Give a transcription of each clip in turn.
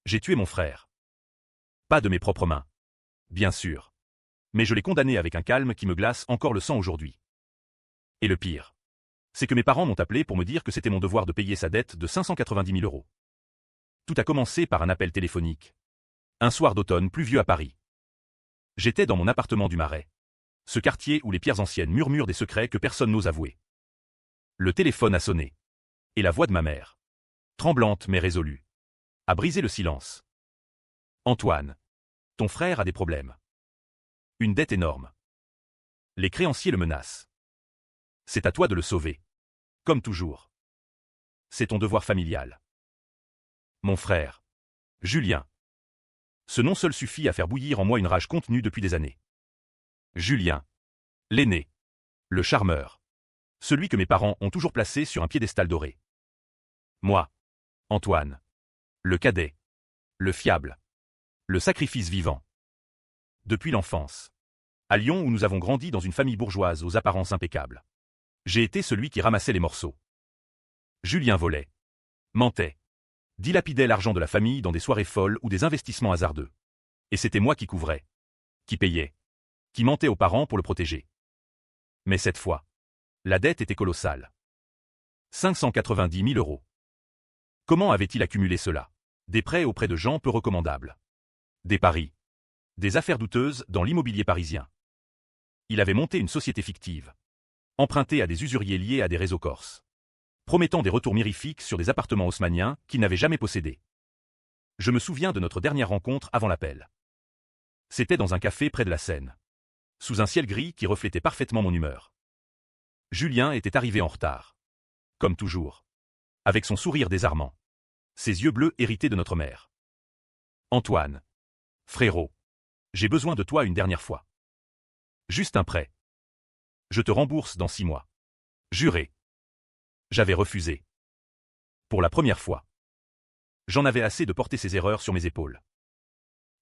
J'ai tué mon frère. Pas de mes propres mains. Bien sûr. Mais je l'ai condamné avec un calme qui me glace encore le sang aujourd'hui. Et le pire, c'est que mes parents m'ont appelé pour me dire que c'était mon devoir de payer sa dette de 590 000 euros. Tout a commencé par un appel téléphonique. Un soir d'automne pluvieux à Paris. J'étais dans mon appartement du Marais. Ce quartier où les pierres anciennes murmurent des secrets que personne n'ose avouer. Le téléphone a sonné. Et la voix de ma mère, tremblante mais résolue, a brisé le silence. Antoine, ton frère a des problèmes. Une dette énorme. Les créanciers le menacent. C'est à toi de le sauver. Comme toujours. C'est ton devoir familial. Mon frère. Julien. Ce nom seul suffit à faire bouillir en moi une rage contenue depuis des années. Julien. L'aîné. Le charmeur. Celui que mes parents ont toujours placé sur un piédestal doré. Moi. Antoine. Le cadet. Le fiable. Le sacrifice vivant. Depuis l'enfance. À Lyon où nous avons grandi dans une famille bourgeoise aux apparences impeccables. J'ai été celui qui ramassait les morceaux. Julien volait. Mentait. Dilapidait l'argent de la famille dans des soirées folles ou des investissements hasardeux. Et c'était moi qui couvrais. Qui payais. Qui mentait aux parents pour le protéger. Mais cette fois, la dette était colossale. 590 000 euros. Comment avait-il accumulé cela? Des prêts auprès de gens peu recommandables. Des paris. Des affaires douteuses dans l'immobilier parisien. Il avait monté une société fictive. Emprunté à des usuriers liés à des réseaux corses. Promettant des retours mirifiques sur des appartements haussmanniens qu'il n'avait jamais possédés. Je me souviens de notre dernière rencontre avant l'appel. C'était dans un café près de la Seine. Sous un ciel gris qui reflétait parfaitement mon humeur. Julien était arrivé en retard. Comme toujours. Avec son sourire désarmant. Ses yeux bleus hérités de notre mère. Antoine. Frérot. J'ai besoin de toi une dernière fois. Juste un prêt. Je te rembourse dans 6 mois. Juré. J'avais refusé. Pour la première fois. J'en avais assez de porter ces erreurs sur mes épaules.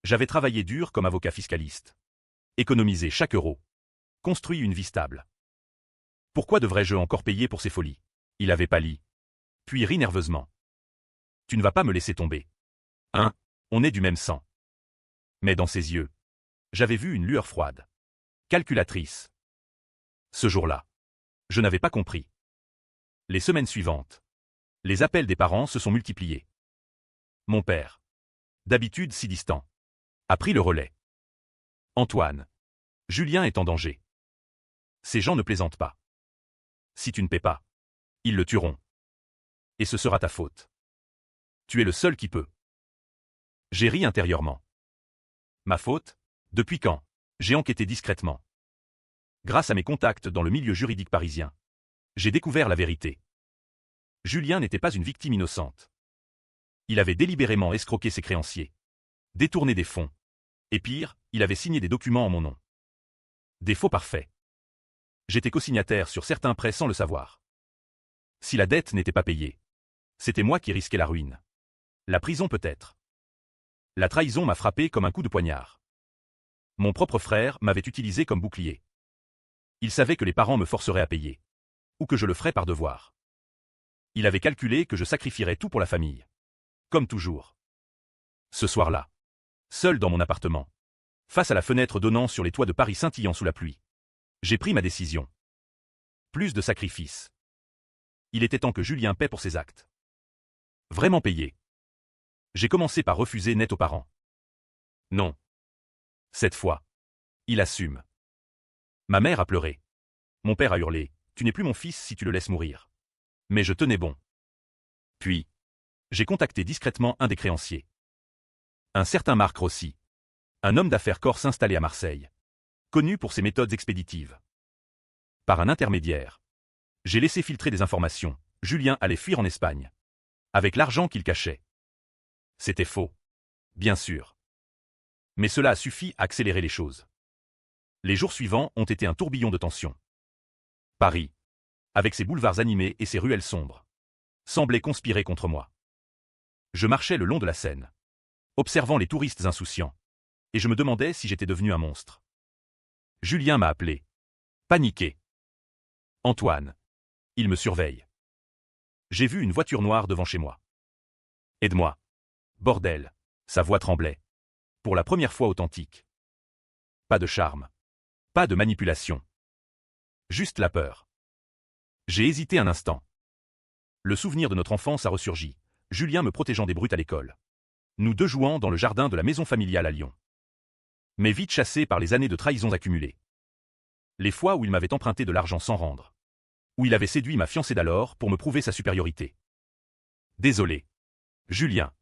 J'avais travaillé dur comme avocat fiscaliste. Économisé chaque euro. Construit une vie stable. Pourquoi devrais-je encore payer pour ces folies? Il avait pâli. Puis rit nerveusement. Tu ne vas pas me laisser tomber. Hein? On est du même sang. Mais dans ses yeux, j'avais vu une lueur froide. Calculatrice. Ce jour-là, je n'avais pas compris. Les semaines suivantes, les appels des parents se sont multipliés. Mon père, d'habitude si distant, a pris le relais. Antoine, Julien est en danger. Ces gens ne plaisantent pas. Si tu ne paies pas, ils le tueront. Et ce sera ta faute. Tu es le seul qui peut. J'ai ri intérieurement. Ma faute? Depuis quand? J'ai enquêté discrètement. Grâce à mes contacts dans le milieu juridique parisien, j'ai découvert la vérité. Julien n'était pas une victime innocente. Il avait délibérément escroqué ses créanciers, détourné des fonds, et pire, il avait signé des documents en mon nom. Des faux parfaits. J'étais cosignataire sur certains prêts sans le savoir. Si la dette n'était pas payée, c'était moi qui risquais la ruine. La prison peut-être. La trahison m'a frappé comme un coup de poignard. Mon propre frère m'avait utilisé comme bouclier. Il savait que les parents me forceraient à payer. Ou que je le ferais par devoir. Il avait calculé que je sacrifierais tout pour la famille. Comme toujours. Ce soir-là, seul dans mon appartement, face à la fenêtre donnant sur les toits de Paris scintillant sous la pluie, j'ai pris ma décision. Plus de sacrifices. Il était temps que Julien paie pour ses actes. Vraiment payé. J'ai commencé par refuser net aux parents. Non. Cette fois, il assume. Ma mère a pleuré. Mon père a hurlé. Tu n'es plus mon fils si tu le laisses mourir. Mais je tenais bon. Puis, j'ai contacté discrètement un des créanciers. Un certain Marc Rossi. Un homme d'affaires corse installé à Marseille. Connu pour ses méthodes expéditives. Par un intermédiaire. J'ai laissé filtrer des informations. Julien allait fuir en Espagne. Avec l'argent qu'il cachait. C'était faux. Bien sûr. Mais cela a suffi à accélérer les choses. Les jours suivants ont été un tourbillon de tension. Paris, avec ses boulevards animés et ses ruelles sombres, semblait conspirer contre moi. Je marchais le long de la Seine, observant les touristes insouciants, et je me demandais si j'étais devenu un monstre. Julien m'a appelé. Paniqué. Antoine. Il me surveille. J'ai vu une voiture noire devant chez moi. Aide-moi. Bordel. Sa voix tremblait. Pour la première fois authentique. Pas de charme. Pas de manipulation. Juste la peur. J'ai hésité un instant. Le souvenir de notre enfance a ressurgi, Julien me protégeant des brutes à l'école. Nous deux jouant dans le jardin de la maison familiale à Lyon. Mais vite chassés par les années de trahisons accumulées. Les fois où il m'avait emprunté de l'argent sans rendre. Où il avait séduit ma fiancée d'alors pour me prouver sa supériorité. Désolé. Julien.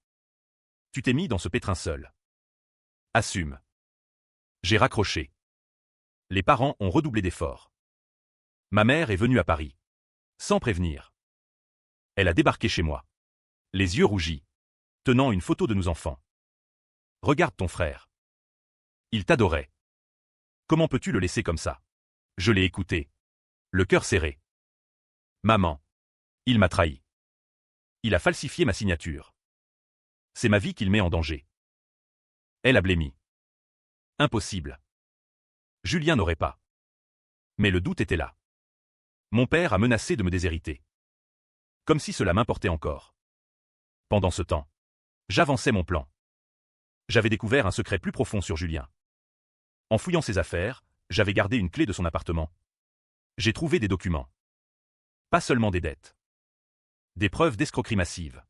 Tu t'es mis dans ce pétrin seul. Assume. J'ai raccroché. Les parents ont redoublé d'efforts. Ma mère est venue à Paris. Sans prévenir. Elle a débarqué chez moi. Les yeux rougis. Tenant une photo de nos enfants. Regarde ton frère. Il t'adorait. Comment peux-tu le laisser comme ça? Je l'ai écouté. Le cœur serré. Maman. Il m'a trahi. Il a falsifié ma signature. C'est ma vie qu'il met en danger. Elle a blêmi. Impossible. Julien n'aurait pas. Mais le doute était là. Mon père a menacé de me déshériter. Comme si cela m'importait encore. Pendant ce temps, j'avançais mon plan. J'avais découvert un secret plus profond sur Julien. En fouillant ses affaires, j'avais gardé une clé de son appartement. J'ai trouvé des documents. Pas seulement des dettes. Des preuves d'escroquerie massive.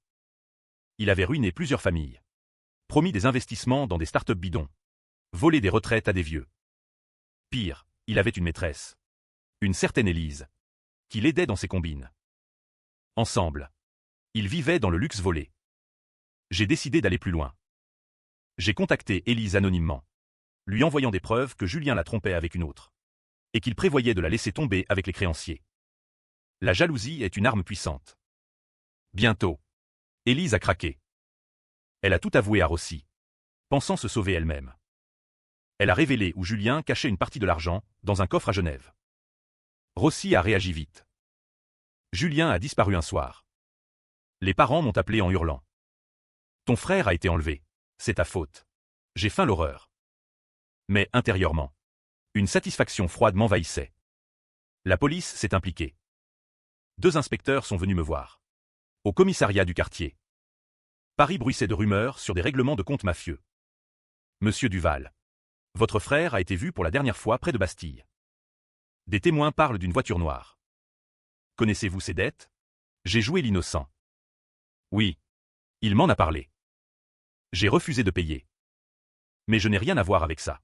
Il avait ruiné plusieurs familles. Promis des investissements dans des start-up bidons. Volé des retraites à des vieux. Pire, il avait une maîtresse. Une certaine Élise. Qui l'aidait dans ses combines. Ensemble. Ils vivaient dans le luxe volé. J'ai décidé d'aller plus loin. J'ai contacté Élise anonymement. Lui envoyant des preuves que Julien la trompait avec une autre. Et qu'il prévoyait de la laisser tomber avec les créanciers. La jalousie est une arme puissante. Bientôt. Élise a craqué. Elle a tout avoué à Rossi. Pensant se sauver elle-même. Elle a révélé où Julien cachait une partie de l'argent, dans un coffre à Genève. Rossi a réagi vite. Julien a disparu un soir. Les parents m'ont appelé en hurlant. Ton frère a été enlevé. C'est ta faute. J'ai faim l'horreur. Mais intérieurement, une satisfaction froide m'envahissait. La police s'est impliquée. 2 inspecteurs sont venus me voir. Au commissariat du quartier. Paris bruissait de rumeurs sur des règlements de comptes mafieux. Monsieur Duval. Votre frère a été vu pour la dernière fois près de Bastille. Des témoins parlent d'une voiture noire. Connaissez-vous ses dettes? J'ai joué l'innocent. Oui. Il m'en a parlé. J'ai refusé de payer. Mais je n'ai rien à voir avec ça.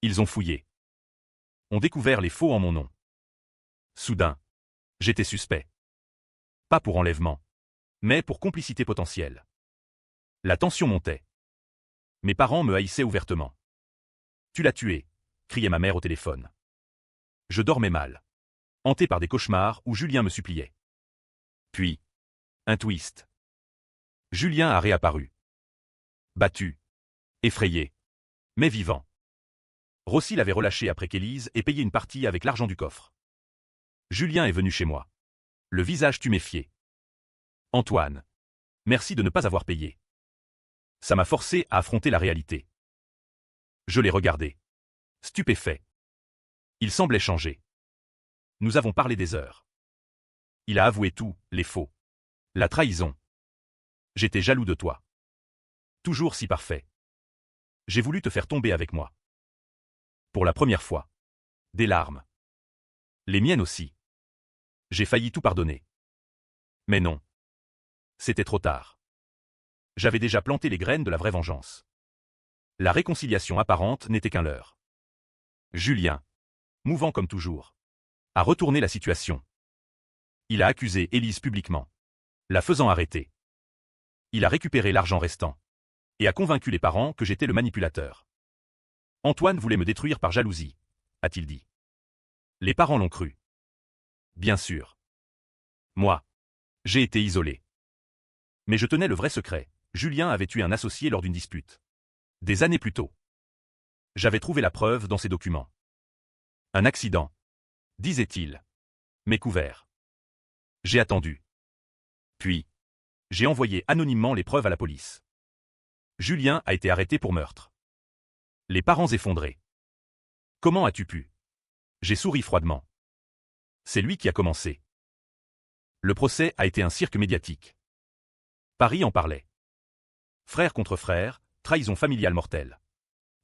Ils ont fouillé. Ont découvert les faux en mon nom. Soudain. J'étais suspect. Pas pour enlèvement. Mais pour complicité potentielle. La tension montait. Mes parents me haïssaient ouvertement. Tu l'as tué, criait ma mère au téléphone. Je dormais mal. Hanté par des cauchemars où Julien me suppliait. Puis, un twist. Julien a réapparu. Battu. Effrayé. Mais vivant. Rossi l'avait relâché après qu'Élise ait payé une partie avec l'argent du coffre. Julien est venu chez moi. Le visage tuméfié. Antoine. Merci de ne pas avoir payé. Ça m'a forcé à affronter la réalité. Je l'ai regardé. Stupéfait. Il semblait changer. Nous avons parlé des heures. Il a avoué tout, les faux. La trahison. J'étais jaloux de toi. Toujours si parfait. J'ai voulu te faire tomber avec moi. Pour la première fois. Des larmes. Les miennes aussi. J'ai failli tout pardonner. Mais non. C'était trop tard. J'avais déjà planté les graines de la vraie vengeance. La réconciliation apparente n'était qu'un leurre. Julien, mouvant comme toujours, a retourné la situation. Il a accusé Élise publiquement, la faisant arrêter. Il a récupéré l'argent restant et a convaincu les parents que j'étais le manipulateur. Antoine voulait me détruire par jalousie, a-t-il dit. Les parents l'ont cru. Bien sûr. Moi, j'ai été isolé. Mais je tenais le vrai secret. Julien avait tué un associé lors d'une dispute. Des années plus tôt. J'avais trouvé la preuve dans ses documents. Un accident, disait-il. Mais couvert. J'ai attendu. Puis, j'ai envoyé anonymement les preuves à la police. Julien a été arrêté pour meurtre. Les parents effondrés. Comment as-tu pu? J'ai souri froidement. C'est lui qui a commencé. Le procès a été un cirque médiatique. Paris en parlait. Frère contre frère, trahison familiale mortelle.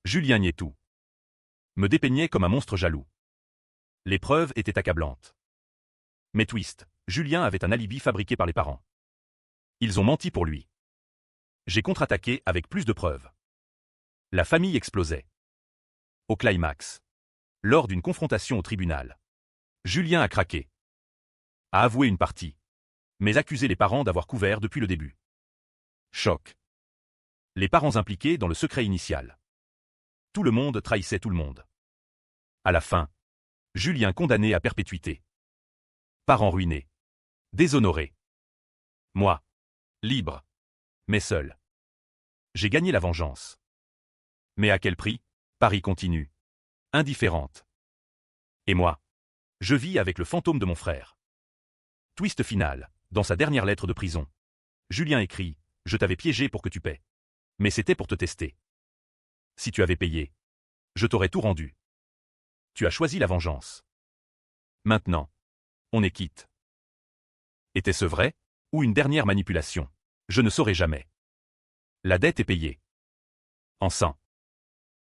Julien niait tout. Me dépeignait comme un monstre jaloux. Les preuves étaient accablantes. Mais twist, Julien avait un alibi fabriqué par les parents. Ils ont menti pour lui. J'ai contre-attaqué avec plus de preuves. La famille explosait. Au climax. Lors d'une confrontation au tribunal. Julien a craqué. A avoué une partie. Mais accusé les parents d'avoir couvert depuis le début. Choc. Les parents impliqués dans le secret initial. Tout le monde trahissait tout le monde. À la fin, Julien condamné à perpétuité. Parents ruinés. Déshonorés. Moi. Libre. Mais seul. J'ai gagné la vengeance. Mais à quel prix? Paris continue. Indifférente. Et moi? Je vis avec le fantôme de mon frère. Twist final, dans sa dernière lettre de prison. Julien écrit « Je t'avais piégé pour que tu paies. Mais c'était pour te tester. Si tu avais payé, je t'aurais tout rendu. Tu as choisi la vengeance. Maintenant, on est quitte. » Était-ce vrai? Ou une dernière manipulation? Je ne saurais jamais. La dette est payée. En sang.